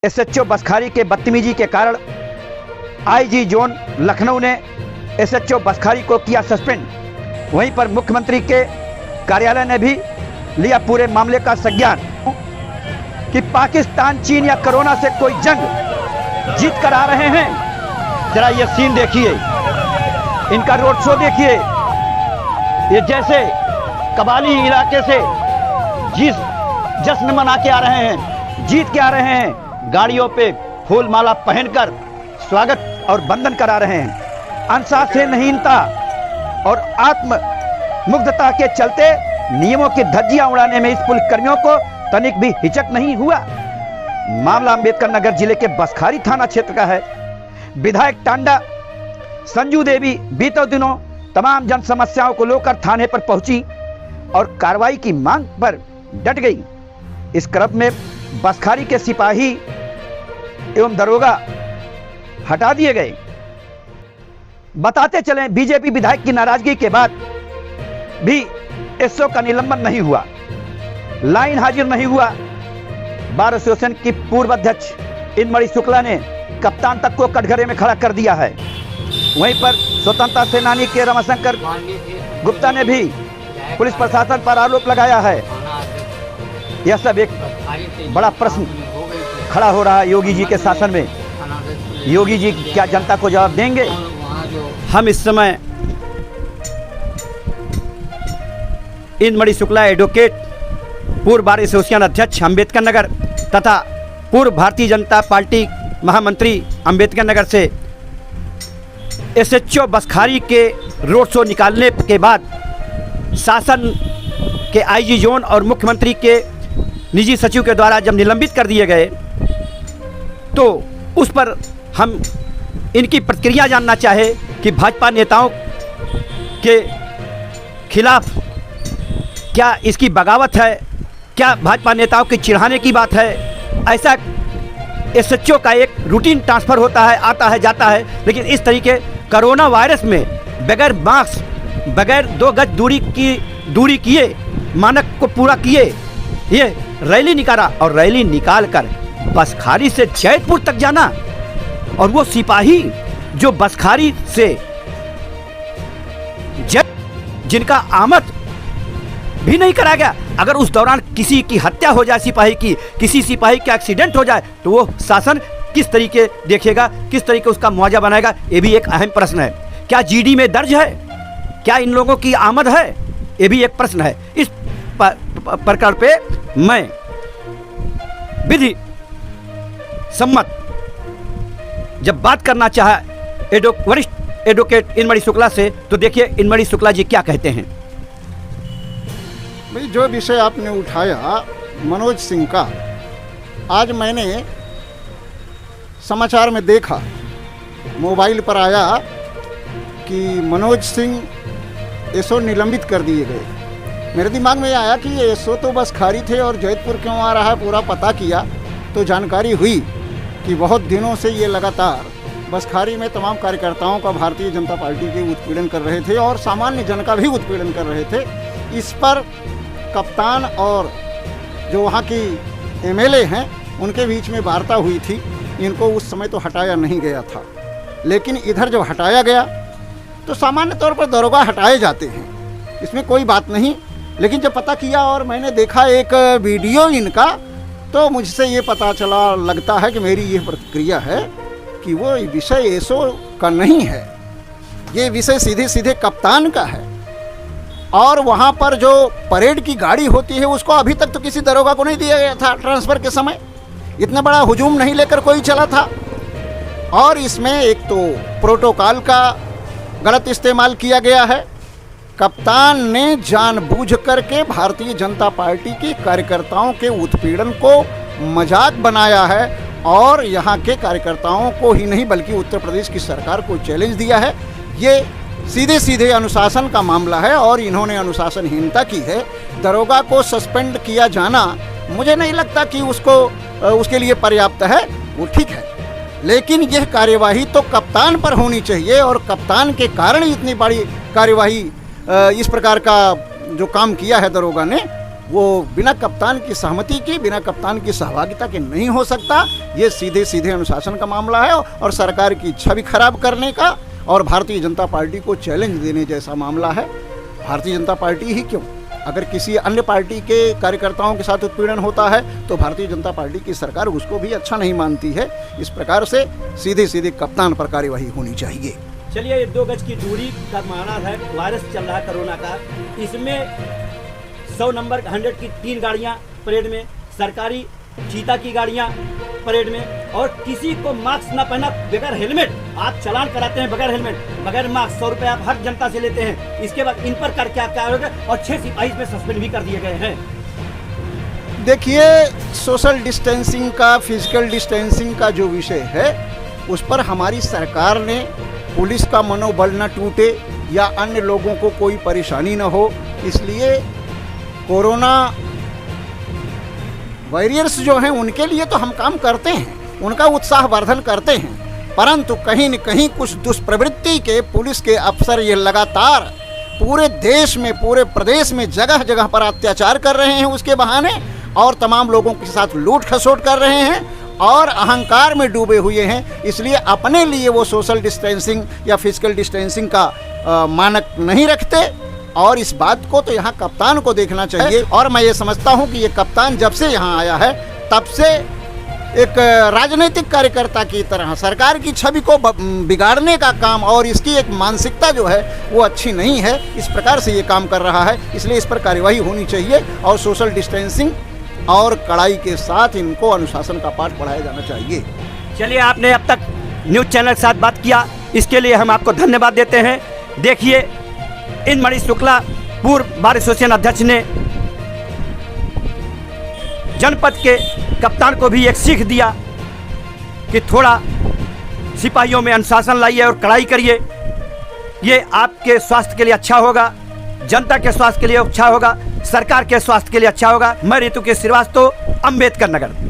SHO Baskhari के बदतमीजी के कारण आईजी जोन लखनऊ ने एसएचओ बसखारी को किया सस्पेंड। वहीं पर मुख्यमंत्री के कार्यालय ने भी लिया पूरे मामले का संज्ञान कि पाकिस्तान, चीन या कोरोना से कोई जंग जीत कर आ रहे हैं। जरा ये सीन देखिए, इनका रोड शो देखिए। ये जैसे कबाली इलाके से जश्न मना के आ रहे हैं, जीत के आ रहे हैं। गाड़ियों पे फूल माला पहनकर स्वागत और वंदन करा रहे हैं। अनुशासनहीनता और आत्म मुग्धता के चलते नियमों की धज्जियां उड़ाने में इस पुलिसकर्मियों को तनिक भी हिचक नहीं हुआ। मामला अंबेडकर नगर जिले के बसखारी थाना क्षेत्र का है। विधायक टांडा संजू देवी बीते दिनों तमाम जन समस्याओं को लेकर थाने पर पहुंची और कार्रवाई की मांग पर डट गई। इस क्रम में बसखारी के सिपाही एवं दरोगा हटा दिए गए। बताते चलें, बीजेपी विधायक की नाराजगी के बाद भी एसओ का निलंबन नहीं हुआ, लाइन हाजिर नहीं हुआ। बार एसोसिएशन की पूर्व अध्यक्ष इनमणि शुक्ला ने कप्तान तक को कटघरे में खड़ा कर दिया है। वहीं पर स्वतंत्रता सेनानी के रमाशंकर गुप्ता ने भी पुलिस प्रशासन पर आरोप लगाया है। यह सब एक बड़ा प्रश्न खड़ा हो रहा है योगी जी के शासन में। योगी जी क्या जनता को जवाब देंगे? हम इस समय इनमणि शुक्ला एडवोकेट, पूर्व बार एसोसिएशन अध्यक्ष अम्बेडकर नगर तथा पूर्व भारतीय जनता पार्टी महामंत्री अम्बेडकर नगर से एसएचओ बसखारी के रोड शो निकालने के बाद शासन के आईजी जोन और मुख्यमंत्री के निजी सचिव के द्वारा जब निलंबित कर दिए गए तो उस पर हम इनकी प्रतिक्रिया जानना चाहे कि भाजपा नेताओं के खिलाफ क्या इसकी बगावत है, क्या भाजपा नेताओं के चिढ़ाने की बात है? ऐसा एसएचओ का एक रूटीन ट्रांसफ़र होता है, आता है जाता है, लेकिन इस तरीके कोरोना वायरस में बगैर मास्क, बगैर 2 गज दूरी किए, मानक को पूरा किए, ये रैली निकाला और रैली निकालकर बसखारी से जैतपुर तक जाना, और वो सिपाही जो बसखारी से जिनका आमद भी नहीं करा गया, अगर उस दौरान किसी की हत्या हो जाए, सिपाही की, किसी सिपाही का एक्सीडेंट हो जाए, तो वो शासन किस तरीके देखेगा, किस तरीके उसका मुआवजा बनाएगा? ये भी एक अहम प्रश्न है। क्या जीडी में दर्ज है? क्या इन लोगों की आमद है? ये भी एक प्रश्न है। इस प्रकार पे मैं विधि सम्मत जब बात करना चाहा वरिष्ठ एडवोकेट इनमणि शुक्ला से, तो देखिए इनमणि शुक्ला जी क्या कहते हैं। भाई, जो विषय आपने उठाया मनोज सिंह का, आज मैंने समाचार में देखा, मोबाइल पर आया कि मनोज सिंह एसओ निलंबित कर दिए गए। मेरे दिमाग में आया कि ये एसओ तो बसखारी थे और जैतपुर क्यों आ रहा है। पूरा पता किया तो जानकारी हुई कि बहुत दिनों से ये लगातार बसखारी में तमाम कार्यकर्ताओं का भारतीय जनता पार्टी के उत्पीड़न कर रहे थे और सामान्य जन का भी उत्पीड़न कर रहे थे। इस पर कप्तान और जो वहाँ की एमएलए हैं उनके बीच में वार्ता हुई थी। इनको उस समय तो हटाया नहीं गया था, लेकिन इधर जब हटाया गया तो सामान्य तौर पर दरोगा हटाए जाते हैं, इसमें कोई बात नहीं। लेकिन जब पता किया और मैंने देखा एक वीडियो इनका, तो मुझसे ये पता चला, लगता है कि मेरी ये प्रतिक्रिया है कि वो विषय एसओ का नहीं है, ये विषय सीधे सीधे कप्तान का है। और वहाँ पर जो परेड की गाड़ी होती है उसको अभी तक तो किसी दरोगा को नहीं दिया गया था। ट्रांसफ़र के समय इतना बड़ा हुजूम नहीं लेकर कोई चला था। और इसमें एक तो प्रोटोकॉल का गलत इस्तेमाल किया गया है। कप्तान ने जानबूझ करके भारतीय जनता पार्टी के कार्यकर्ताओं के उत्पीड़न को मजाक बनाया है और यहाँ के कार्यकर्ताओं को ही नहीं बल्कि उत्तर प्रदेश की सरकार को चैलेंज दिया है। ये सीधे सीधे अनुशासन का मामला है और इन्होंने अनुशासनहीनता की है। दरोगा को सस्पेंड किया जाना मुझे नहीं लगता कि उसके लिए पर्याप्त है, वो ठीक है, लेकिन यह कार्यवाही तो कप्तान पर होनी चाहिए और कप्तान के कारण इतनी बड़ी कार्यवाही इस प्रकार का जो काम किया है दरोगा ने, वो बिना कप्तान की सहमति के, बिना कप्तान की सहभागिता के नहीं हो सकता। ये सीधे सीधे अनुशासन का मामला है और सरकार की छवि खराब करने का और भारतीय जनता पार्टी को चैलेंज देने जैसा मामला है। भारतीय जनता पार्टी ही क्यों, अगर किसी अन्य पार्टी के कार्यकर्ताओं के साथ उत्पीड़न होता है तो भारतीय जनता पार्टी की सरकार उसको भी अच्छा नहीं मानती है। इस प्रकार से सीधे सीधे कप्तान पर कार्यवाही होनी चाहिए। चलिए, ये 2 गज की दूरी का माना है, वायरस चल रहा है कोरोना का, इसमें 100 नंबर 100 की 3 गाड़ियां परेड में, सरकारी चीता की गाड़ियां परेड में, और किसी को मास्क ना पहना, बगैर हेलमेट आप चालान कराते हैं, बगैर हेलमेट, बगैर मास्क 100 रुपये आप हर जनता से लेते हैं। इसके बाद इन पर कर क्या होगा, और 6 सिपाही में सस्पेंड भी कर दिए गए हैं। देखिए, सोशल डिस्टेंसिंग का, फिजिकल डिस्टेंसिंग का जो विषय है उस पर हमारी सरकार ने, पुलिस का मनोबल न टूटे या अन्य लोगों को कोई परेशानी न हो, इसलिए कोरोना वॉरियर्स जो हैं उनके लिए तो हम काम करते हैं, उनका उत्साहवर्धन करते हैं, परंतु कहीं न कहीं कुछ दुष्प्रवृत्ति के पुलिस के अफसर ये लगातार पूरे देश में, पूरे प्रदेश में जगह जगह पर अत्याचार कर रहे हैं उसके बहाने, और तमाम लोगों के साथ लूट खसोट कर रहे हैं और अहंकार में डूबे हुए हैं। इसलिए अपने लिए वो सोशल डिस्टेंसिंग या फिजिकल डिस्टेंसिंग का मानक नहीं रखते, और इस बात को तो यहाँ कप्तान को देखना चाहिए। और मैं ये समझता हूँ कि ये कप्तान जब से यहाँ आया है तब से एक राजनीतिक कार्यकर्ता की तरह सरकार की छवि को बिगाड़ने का काम, और इसकी एक मानसिकता जो है वो अच्छी नहीं है, इस प्रकार से ये काम कर रहा है। इसलिए इस पर कार्यवाही होनी चाहिए और सोशल डिस्टेंसिंग और कड़ाई के साथ इनको अनुशासन का पाठ पढ़ाया जाना चाहिए। चलिए, आपने अब तक न्यूज़ चैनल के साथ बात किया, इसके लिए हम आपको धन्यवाद देते हैं। देखिए, इन मणि शुक्ला पूर्व बार एसोसिएशन अध्यक्ष ने जनपद के कप्तान को भी एक सीख दिया कि थोड़ा सिपाहियों में अनुशासन लाइए और कड़ाई करिए। ये आपके स्वास्थ्य के लिए अच्छा होगा, जनता के स्वास्थ्य के लिए अच्छा होगा, सरकार के स्वास्थ्य के लिए अच्छा होगा। मैं ऋतु के श्रीवास्तव, अम्बेडकर नगर।